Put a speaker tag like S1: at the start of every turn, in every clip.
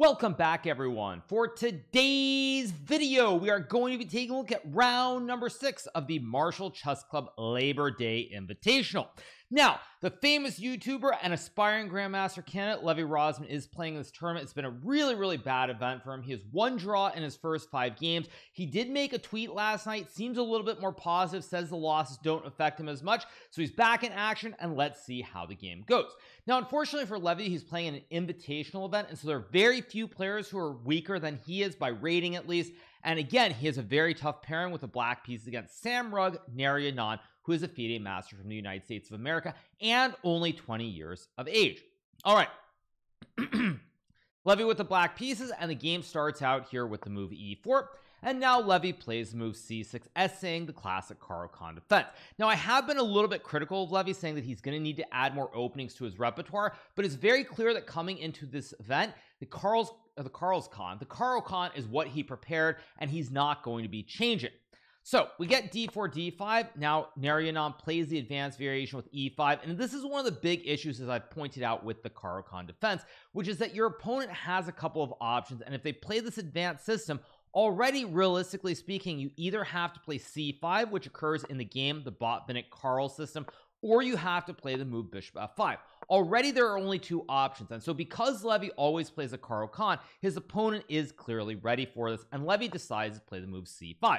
S1: Welcome back, everyone. For today's video, we are going to be taking a look at round number 6 of the Marshall Chess Club Labor Day Invitational. Now, the famous YouTuber and aspiring Grandmaster candidate Levy Rozman is playing this tournament. It's been a really bad event for him. He has 1 draw in his first 5 games. He did make a tweet last night, seems a little bit more positive, says the losses don't affect him as much. So he's back in action, and let's see how the game goes. Now, unfortunately for Levy, he's playing an invitational event, and so there are very few players who are weaker than he is by rating at least. And again, he has a very tough pairing with the black pieces against Sam Rugg, Nary Anand, who is a FIDE master from the United States of America and only 20 years of age. All right. Levy with the black pieces, and the game starts out here with the move e4. And now Levy plays the move c6, essaying the classic Caro-Kann defense. Now, I have been a little bit critical of Levy, saying that he's going to need to add more openings to his repertoire, but it's very clear that coming into this event, the Caro-Kann is what he prepared, and he's not going to be changing. So we get d4 d5. Now Nary Anand plays the advanced variation with e5, and this is one of the big issues, as I've pointed out, with the Caro-Kann defense, which is that your opponent has a couple of options, and if they play this advanced system already, realistically speaking, you either have to play c5, which occurs in the game, the Botvinnik-Karl system, or you have to play the move bishop f5. Already there are only 2 options, and so because Levy always plays a Caro-Kann, his opponent is clearly ready for this, and Levy decides to play the move c5.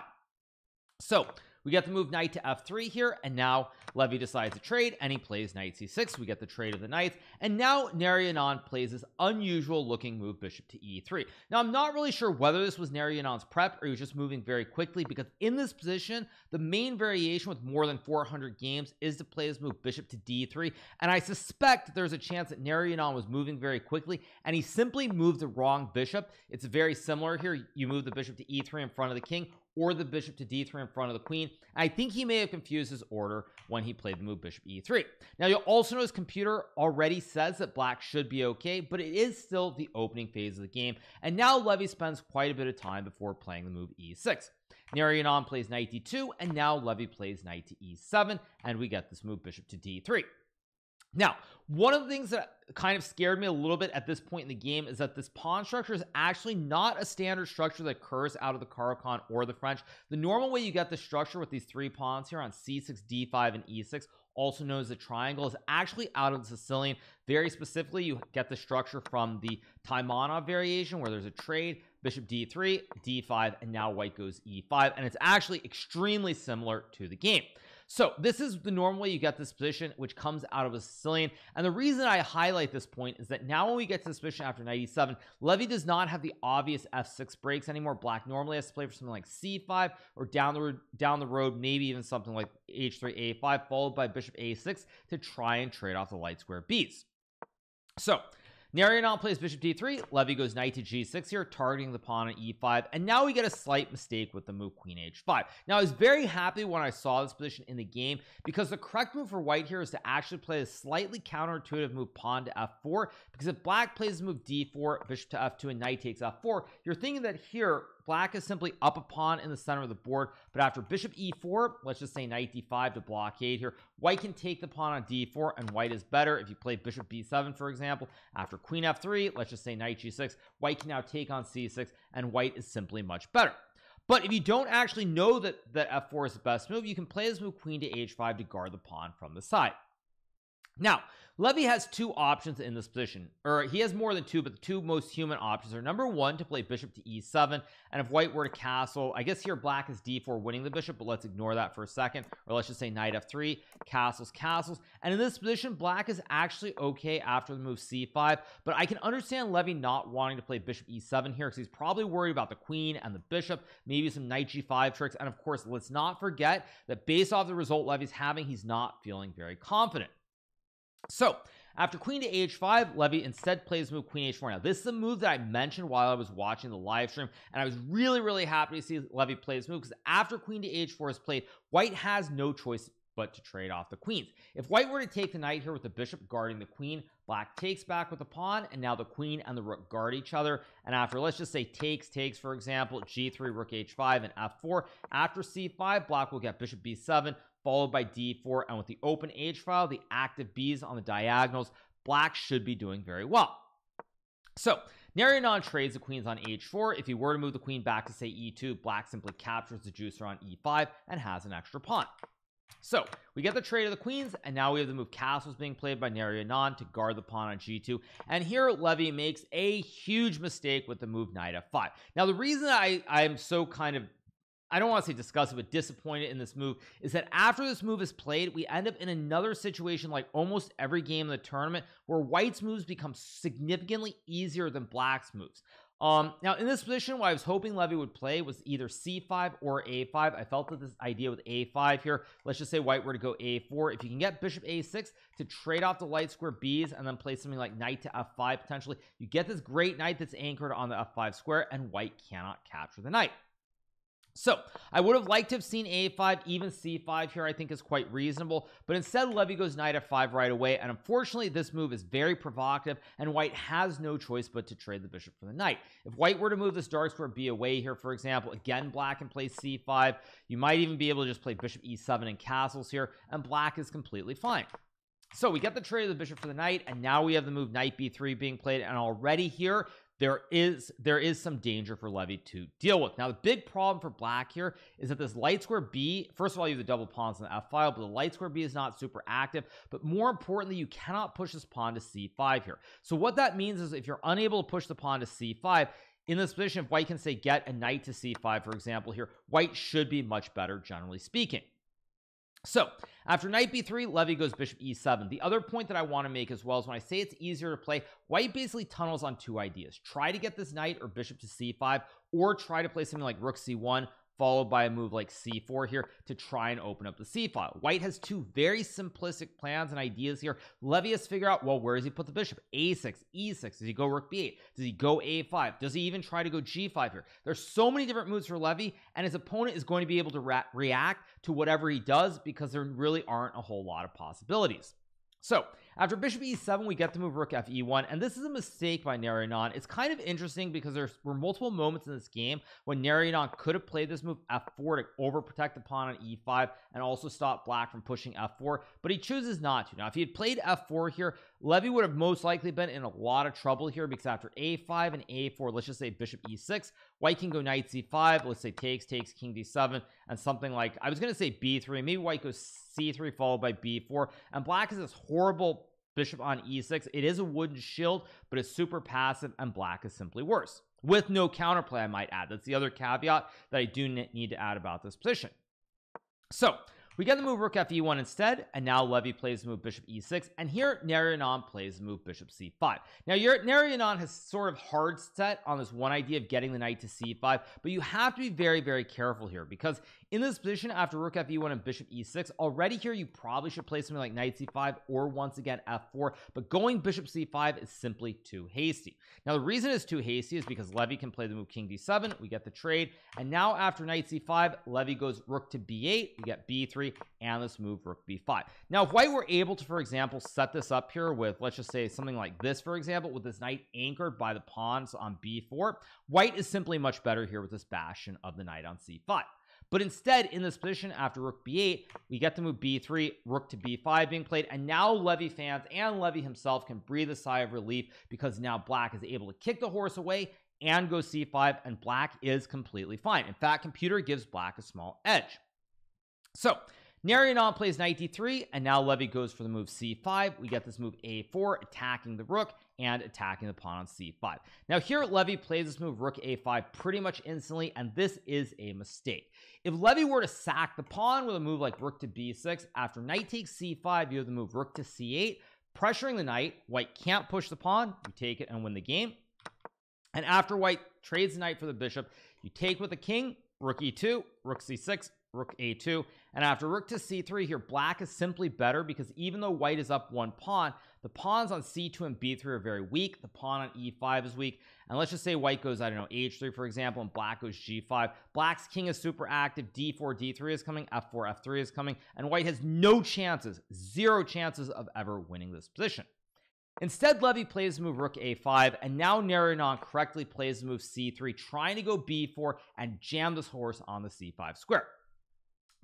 S1: So we get the move knight to f3 here, and now Levy decides to trade, and he plays knight c6. We get the trade of the knights, and now Nary Anand plays this unusual looking move bishop to e3. Now, I'm not really sure whether this was Nary Anand's prep or he was just moving very quickly, because in this position, the main variation with more than 400 games is to play this move bishop to d3, and I suspect there's a chance that Nary Anand was moving very quickly, and he simply moved the wrong bishop. It's very similar here. You move the bishop to e3 in front of the king, or the bishop to d3 in front of the queen. I think he may have confused his order when he played the move bishop e3. Now, you'll also know his computer already says that black should be okay, but it is still the opening phase of the game, and now Levy spends quite a bit of time before playing the move e6. Nary Anand plays knight d2, and now Levy plays knight to e7, and we get this move bishop to d3. Now, one of the things that kind of scared me a little bit at this point in the game is that this pawn structure is actually not a standard structure that occurs out of the Caro-Kann or the French. The normal way you get the structure with these 3 pawns here on c6, d5, and e6, also known as the triangle, is actually out of the Sicilian. Very specifically, you get the structure from the Taimanov variation, where there's a trade, bishop d3, d5, and now white goes e5, and it's actually extremely similar to the game. So this is the normal way you get this position, which comes out of a Sicilian. And the reason I highlight this point is that now when we get to this position after knight e7, Levy does not have the obvious f6 breaks anymore. Black normally has to play for something like c5, or down the road, maybe even something like h3, a5, followed by bishop a6 to try and trade off the light square b's. So Nary Anand plays bishop d3. Levy goes knight to g6 here, targeting the pawn on e5, and now we get a slight mistake with the move queen h5. Now, I was very happy when I saw this position in the game, because the correct move for white here is to actually play a slightly counterintuitive move pawn to f4, because if black plays the move d4, bishop to f2, and knight takes f4, you're thinking that here black is simply up a pawn in the center of the board, but after bishop e4, let's just say knight d5 to blockade here, white can take the pawn on d4, and white is better. If you play bishop b7, for example, after queen f3, let's just say knight g6, white can now take on c6, and white is simply much better. But if you don't actually know that f4 is the best move, you can play this move queen to h5 to guard the pawn from the side. Now, Levy has 2 options in this position, or he has more than 2, but the 2 most human options are, number 1, to play bishop to e7, and if white were to castle, I guess here black is d4 winning the bishop, but let's ignore that for a second, or let's just say knight f3, castles, and in this position black is actually okay after the move c5, but I can understand Levy not wanting to play bishop e7 here, because he's probably worried about the queen and the bishop, maybe some knight g5 tricks, and of course, let's not forget that based off the result Levy's having, he's not feeling very confident. So after queen to h5, Levy instead plays move queen h4. Now, this is a move that I mentioned while I was watching the live stream, and I was really happy to see Levy play this move, because after queen to h4 is played, white has no choice but to trade off the queens. If white were to take the knight here with the bishop guarding the queen, black takes back with the pawn, and now the queen and the rook guard each other. And after, let's just say takes, for example, g3, rook h5, and f4, after c5, black will get bishop b7, followed by d4, and with the open h file, the active b's on the diagonals, black should be doing very well. So Narayanan trades the queens on h4. If he were to move the queen back to say e2, black simply captures the juicer on e5 and has an extra pawn. So we get the trade of the queens, and now we have the move castles being played by Narayanan to guard the pawn on g2. And here Levy makes a huge mistake with the move knight f5. Now the reason I'm so kind of, I don't want to say disgusted, but disappointed in this move is that after this move is played, we end up in another situation like almost every game in the tournament where white's moves become significantly easier than black's moves. Now in this position, what I was hoping Levy would play was either c5 or a5. I felt that this idea with a5 here, let's just say white were to go a4. If you can get bishop a6 to trade off the light square b's and then play something like knight to f5 potentially, you get this great knight that's anchored on the f5 square, and white cannot capture the knight. So I would have liked to have seen a5, even c5 here I think is quite reasonable, but instead Levy goes knight f5 right away, and unfortunately this move is very provocative and white has no choice but to trade the bishop for the knight. If white were to move this dark square b away here, for example, again black can play c5. You might even be able to just play bishop e7 and castles here, and black is completely fine. So we get the trade of the bishop for the knight, and now we have the move knight b3 being played, and already here there is some danger for Levy to deal with. Now the big problem for black here is that this light square b, first of all you have the double pawns in the f file, but the light square b is not super active, but more importantly you cannot push this pawn to c5 here. So what that means is if you're unable to push the pawn to c5 in this position, if white can say get a knight to c5 for example here, white should be much better generally speaking. So after knight b3, Levy goes bishop e7. The other point that I want to make as well is when I say it's easier to play, white basically tunnels on two ideas: try to get this knight or bishop to c5, or try to play something like rook c1 followed by a move like c4 here to try and open up the c file. White has two very simplistic plans and ideas here. Levy has to figure out, well, where does he put the bishop? a6, e6. Does he go rook b8? Does he go a5? Does he even try to go g5 here? There's so many different moves for Levy, and his opponent is going to be able to react to whatever he does because there really aren't a whole lot of possibilities. So after bishop e7, we get the move rook fe1, and this is a mistake by Narayanan. It's kind of interesting because there were multiple moments in this game when Narayanan could have played this move f4 to overprotect the pawn on e5 and also stop black from pushing f4, but he chooses not to. Now if he had played f4 here, Levy would have most likely been in a lot of trouble here, because after a5 and a4, let's just say bishop e6, white can go knight c5, let's say takes king d7, and something like, I was going to say b3, maybe white goes c3 followed by b4, and black has this horrible bishop on e6. It is a wooden shield, but it's super passive, and black is simply worse with no counterplay, I might add. That's the other caveat that I do need to add about this position. So we get the move rook fe1 instead, and now Levy plays the move bishop e6, and here Narayanan plays the move bishop c5. Now Narayanan has sort of hard set on this one idea of getting the knight to c5, but you have to be very, very careful here, because in this position after rook fe1 and bishop e6, already here you probably should play something like knight c5 or once again f4, but going bishop c5 is simply too hasty. Now the reason it's too hasty is because Levy can play the move king d7, we get the trade, and now after knight c5, Levy goes rook to b8, we get b3, and this move rook b5. Now if white were able to, for example, set this up here with, let's just say something like this, for example, with this knight anchored by the pawns on b4, white is simply much better here with this bastion of the knight on c5. But instead, in this position after rook b8, we get to move b3, rook to b5 being played, and now Levy fans and Levy himself can breathe a sigh of relief, because now black is able to kick the horse away and go c5, and black is completely fine. In fact, computer gives black a small edge. So Narayanan plays knight d3, and now Levy goes for the move c5. We get this move a4, attacking the rook and attacking the pawn on c5. Now here Levy plays this move rook a5 pretty much instantly, and this is a mistake. If Levy were to sack the pawn with a move like rook to b6, after knight takes c5, you have the move rook to c8, pressuring the knight. White can't push the pawn, you take it and win the game. And after white trades the knight for the bishop, you take with the king, rook e2, rook c6, rook a2, and after rook to c3 here, black is simply better, because even though white is up one pawn, the pawns on c2 and b3 are very weak. The pawn on e5 is weak, and let's just say white goes, I don't know, h3 for example, and black goes g5. Black's king is super active, d4 d3 is coming, f4 f3 is coming, and white has no chances, zero chances of ever winning this position. Instead, Levy plays the move rook a5, and now Narayanan correctly plays the move c3, trying to go b4 and jam this horse on the c5 square.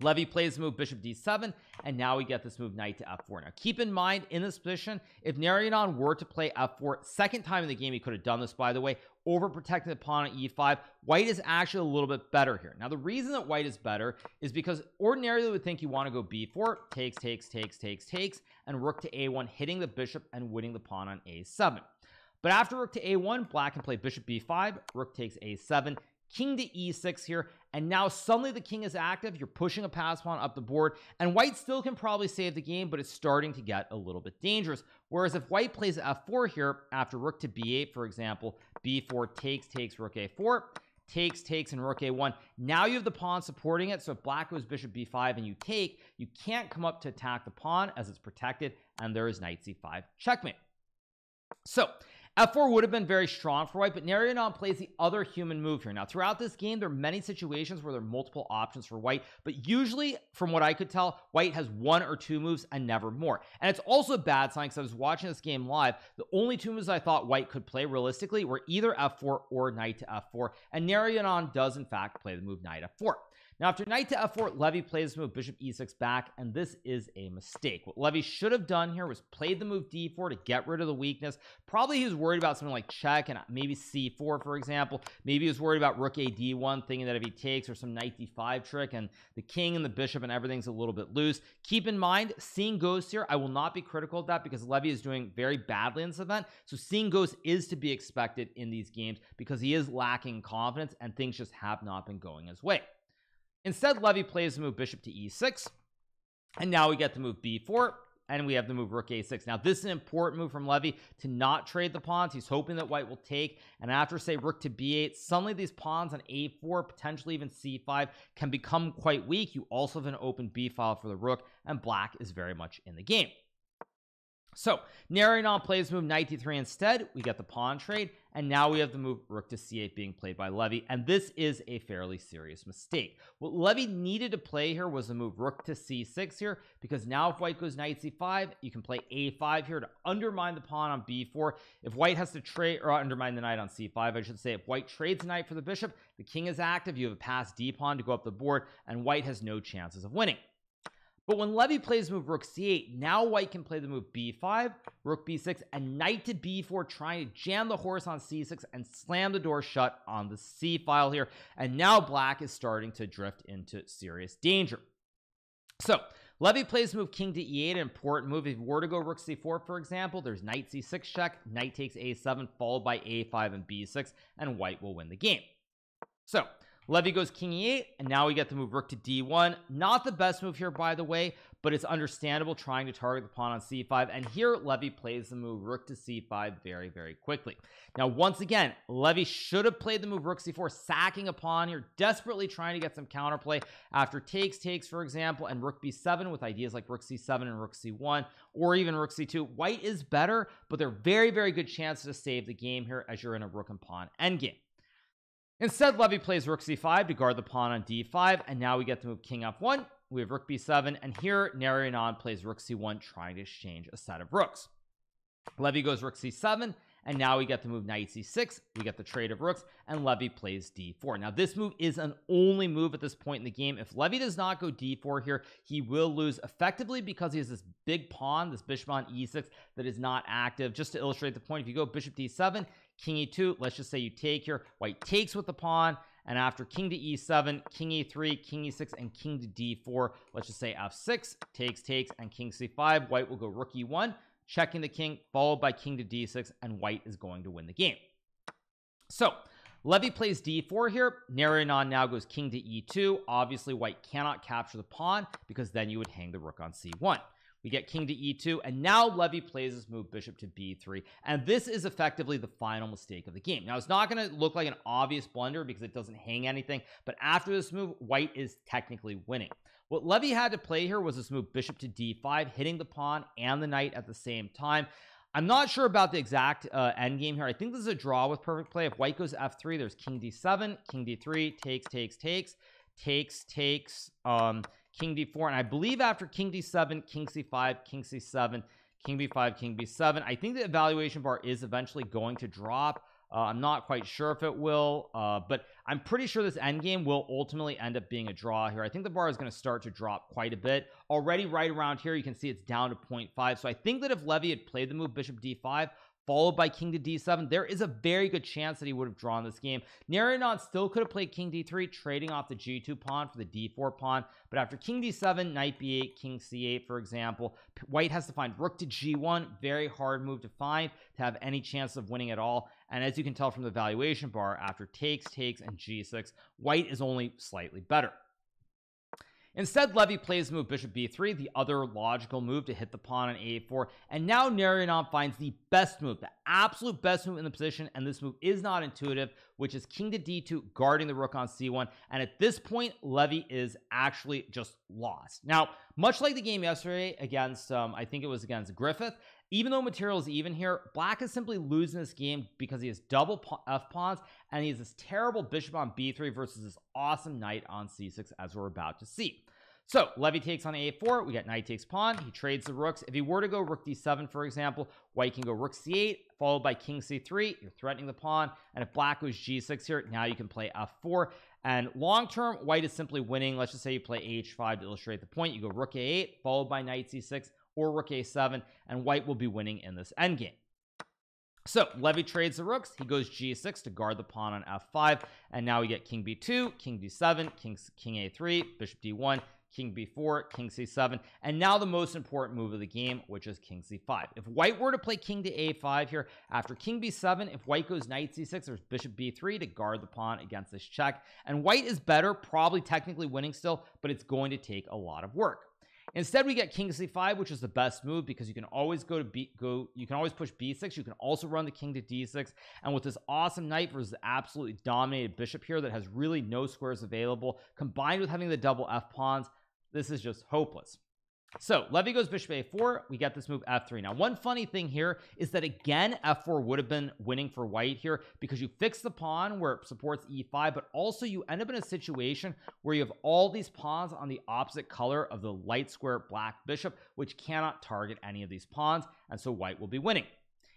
S1: Levy plays the move bishop d7, and now we get this move knight to f4. Now keep in mind, in this position, if Narayanan were to play f4, second time in the game he could have done this, by the way, overprotecting the pawn at e5, white is actually a little bit better here. Now the reason that white is better is because ordinarily we would think you want to go b4, takes, and rook to a1, hitting the bishop and winning the pawn on a7. But after rook to a1, black can play bishop b5, rook takes a7, king to e6 here, and now suddenly the king is active. You're pushing a pass pawn up the board, and white still can probably save the game, but it's starting to get a little bit dangerous. Whereas if white plays f4 here after rook to b8, for example, b4 takes, rook a4, takes, and rook a1, now you have the pawn supporting it. So if black goes bishop b5 and you take, you can't come up to attack the pawn as it's protected, and there is knight c5 checkmate. So f4 would have been very strong for white, but Narayanan plays the other human move here. Now throughout this game, there are many situations where there are multiple options for white, but usually from what I could tell, white has one or two moves and never more. And it's also a bad sign because I was watching this game live. The only two moves I thought white could play realistically were either f4 or knight to f4, and Narayanan does in fact play the move knight f4. Now after knight to f4, Levy plays the move bishop e6 back, and this is a mistake. What Levy should have done here was played the move d4 to get rid of the weakness. Probably he was worried about something like check and maybe c4, for example. Maybe he was worried about rook a d1, thinking that if he takes, or some knight d5 trick, and the king and the bishop and everything's a little bit loose. Keep in mind, seeing ghosts here, I will not be critical of that because Levy is doing very badly in this event. So seeing ghosts is to be expected in these games because he is lacking confidence and things just have not been going his way. Instead, Levy plays the move bishop to e6, and now we get the move b4, and we have the move rook a6. Now this is an important move from Levy to not trade the pawns. He's hoping that white will take, and after say rook to b8, suddenly these pawns on a4, potentially even c5, can become quite weak. You also have an open b file for the rook, and black is very much in the game. So Narayanan plays move knight d3 instead. We get the pawn trade, and now we have the move rook to c8 being played by Levy, and this is a fairly serious mistake. What Levy needed to play here was the move rook to c6 here, because now if white goes knight c5, you can play a5 here to undermine the pawn on b4. If white has to trade, or undermine the knight on c5, I should say, if white trades the knight for the bishop, the king is active, you have a pass d pawn to go up the board, and white has no chances of winning. But when Levy plays move rook c8, now white can play the move b5, rook b6, and knight to b4, trying to jam the horse on c6 and slam the door shut on the c file here. And now black is starting to drift into serious danger. So Levy plays move king to e8, an important move. If you were to go rook c4, for example, there's knight c6 check, knight takes a7, followed by a5 and b6, and white will win the game. So Levy goes king e8, and now we get the move rook to d1. Not the best move here, by the way, but it's understandable trying to target the pawn on c5. And here Levy plays the move rook to c5 very, very quickly. Now, once again, Levy should have played the move rook c4, sacking a pawn here, desperately trying to get some counterplay after takes, for example, and rook b7 with ideas like rook c7 and rook c1, or even rook c2. White is better, but there are very, very good chances to save the game here as you're in a rook and pawn endgame. Instead, Levy plays rook c5 to guard the pawn on d5, and now we get to move king f1. We have rook b7, and here Narayanan plays rook c1, trying to exchange a set of rooks. Levy goes rook c7, and now we get the move knight c6. We get the trade of rooks, and Levy plays d4. Now this move is an only move at this point in the game. If Levy does not go d4 here, he will lose effectively because he has this big pawn, this bishop on e6, that is not active. Just to illustrate the point, if you go bishop d7, king e2, let's just say you take here, white takes with the pawn, and after king to e7, king e3, king e6, and king to d4, let's just say f6, takes, and king c5, white will go rook e1, checking the king, followed by king to d6, and white is going to win the game. So Levy plays d4 here. Narayanan now goes king to e2. Obviously white cannot capture the pawn because then you would hang the rook on c1. We get king to e2, and now Levy plays this move bishop to b3, and this is effectively the final mistake of the game. Now it's not going to look like an obvious blunder because it doesn't hang anything, but after this move, white is technically winning. What Levy had to play here was this move bishop to d5, hitting the pawn and the knight at the same time. I'm not sure about the exact end game here. I think this is a draw with perfect play. If white goes f3, there's king d7, king d3, takes, king d4, and I believe after king d7, king c5, king c7, king b5, king b7, I think the evaluation bar is eventually going to drop. I'm not quite sure if it will, but I'm pretty sure this endgame will ultimately end up being a draw here. I think the bar is going to start to drop quite a bit already. Right around here you can see it's down to 0.5. So I think that if Levy had played the move bishop d5 followed by king to d7, there is a very good chance that he would have drawn this game. Naryanon still could have played king d3, trading off the g2 pawn for the d4 pawn, but after king d7, knight b8, king c8, for example, white has to find rook to g1. Very hard move to find to have any chance of winning at all. And as you can tell from the valuation bar, after takes, and g6, white is only slightly better. Instead, Levy plays the move bishop b3, the other logical move to hit the pawn on a4, and now Naryanon finds the best move, the absolute best move in the position, and this move is not intuitive, which is king to d2, guarding the rook on c1. And at this point, Levy is actually just lost. Now, much like the game yesterday against I think it was against Griffith, even though material is even here, black is simply losing this game because he has double f pawns and he has this terrible bishop on b3 versus this awesome knight on c6, as we're about to see. So Levy takes on a4, we get knight takes pawn, he trades the rooks. If he were to go rook d7, for example, white can go rook c8 followed by king c3, you're threatening the pawn. And if black goes g6 here, now you can play f4, and long term white is simply winning. Let's just say you play h5 to illustrate the point. You go rook a8 followed by knight c6 or rook a7, and white will be winning in this endgame. So Levy trades the rooks, he goes g6 to guard the pawn on f5, and now we get king b2, king d7, king a3, bishop d1, king b4, king c7, and now the most important move of the game, which is king c5. If white were to play king to a5 here, after king b7, if white goes knight c6, there's bishop b3 to guard the pawn against this check, and white is better, probably technically winning still, but it's going to take a lot of work. Instead, we get king c5, which is the best move because you can always go to you can always push b6. You can also run the king to d6, and with this awesome knight versus the absolutely dominated bishop here that has really no squares available, combined with having the double f pawns, this is just hopeless. So Levy goes bishop a4, we get this move f3. Now one funny thing here is that again f4 would have been winning for white here because you fix the pawn where it supports e5, but also you end up in a situation where you have all these pawns on the opposite color of the light square black bishop, which cannot target any of these pawns, and so white will be winning.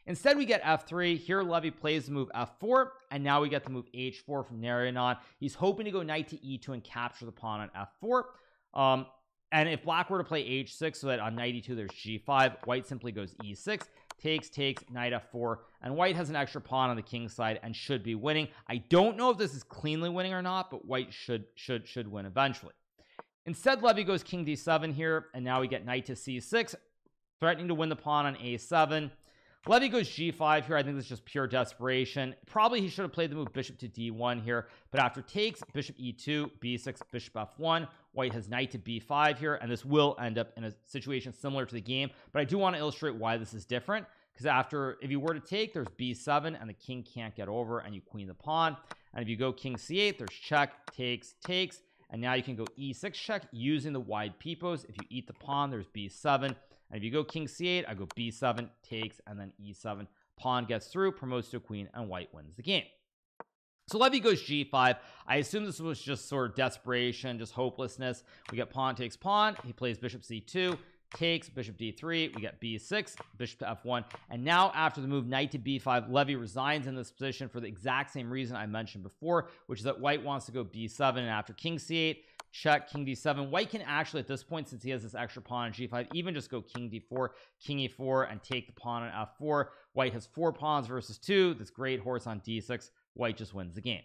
S1: Instead, we get f3. Here Levy plays the move f4, and now we get the move h4 from Naryanon. He's hoping to go knight to e2 and capture the pawn on f4. And if black were to play h6 so that on knight e2 there's g5, white simply goes e6, takes, knight f4, and white has an extra pawn on the king side and should be winning. I don't know if this is cleanly winning or not, but white should win eventually. Instead, Levy goes king d7 here, and now we get knight to c6, threatening to win the pawn on a7. Levy goes g5 here. I think this is just pure desperation. Probably he should have played the move bishop to d1 here, but after takes, bishop e2, b6, bishop f1, white has knight to b5 here, and this will end up in a situation similar to the game, but I do want to illustrate why this is different, because after, if you were to take, there's b7 and the king can't get over, and you queen the pawn. And if you go king c8, there's check, takes, and now you can go e6 check using the wide peepos. If you eat the pawn, there's b7. And if you go king c8, I go b7, takes, and then e7. Pawn gets through, promotes to a queen, and white wins the game. So Levy goes g5. I assume this was just sort of desperation, just hopelessness. We get pawn takes pawn. He plays bishop c2, takes, bishop d3. We get b6, bishop to f1. And now after the move knight to b5, Levy resigns in this position for the exact same reason I mentioned before, which is that white wants to go b7. And after king c8, check, king d7, white can actually at this point, since he has this extra pawn on g5, even just go king d4, king e4, and take the pawn on f4. White has 4 pawns versus 2, this great horse on d6. White just wins the game.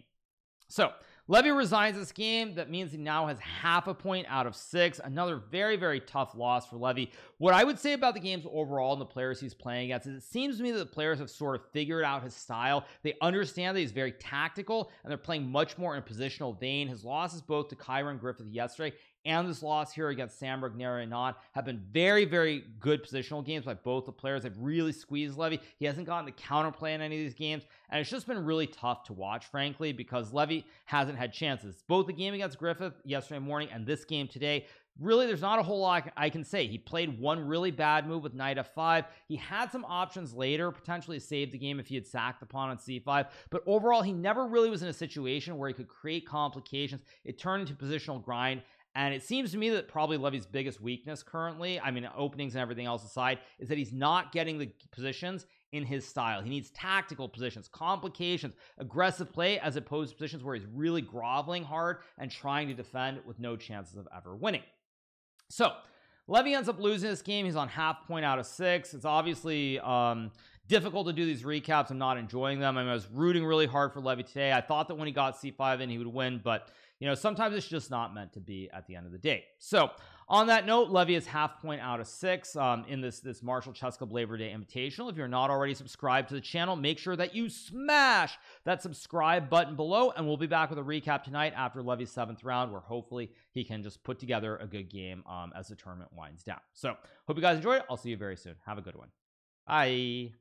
S1: So Levy resigns this game. That means he now has half a point out of 6. Another very, very tough loss for Levy. What I would say about the games overall and the players he's playing against is it seems to me that the players have sort of figured out his style. They understand that he's very tactical and they're playing much more in a positional vein. His losses both to Kyron Griffith yesterday and this loss here against Samberg Naryanon have been very, very good positional games by both the players. They've really squeezed Levy. He hasn't gotten the counterplay in any of these games, and it's just been really tough to watch, frankly, because Levy hasn't had chances. Both the game against Griffith yesterday morning and this game today, really there's not a whole lot I can say. He played one really bad move with knight f5. He had some options later, potentially save the game if he had sacked the pawn on c5, but overall he never really was in a situation where he could create complications. It turned into positional grind. And it seems to me that probably Levy's biggest weakness currently, I mean, openings and everything else aside, is that he's not getting the positions in his style. He needs tactical positions, complications, aggressive play, as opposed to positions where he's really groveling hard and trying to defend with no chances of ever winning. So Levy ends up losing this game. He's on half point out of 6. It's obviously difficult to do these recaps. I'm not enjoying them. I mean, I was rooting really hard for Levy today. I thought that when he got c5 in, he would win, but you know, sometimes it's just not meant to be at the end of the day. So on that note, Levy is half point out of 6 in this Marshall Chess Club Labor Day Invitational. If you're not already subscribed to the channel, make sure that you smash that subscribe button below, and we'll be back with a recap tonight after Levy's 7th round, where hopefully he can just put together a good game as the tournament winds down. So hope you guys enjoy it. I'll see you very soon. Have a good one. Bye.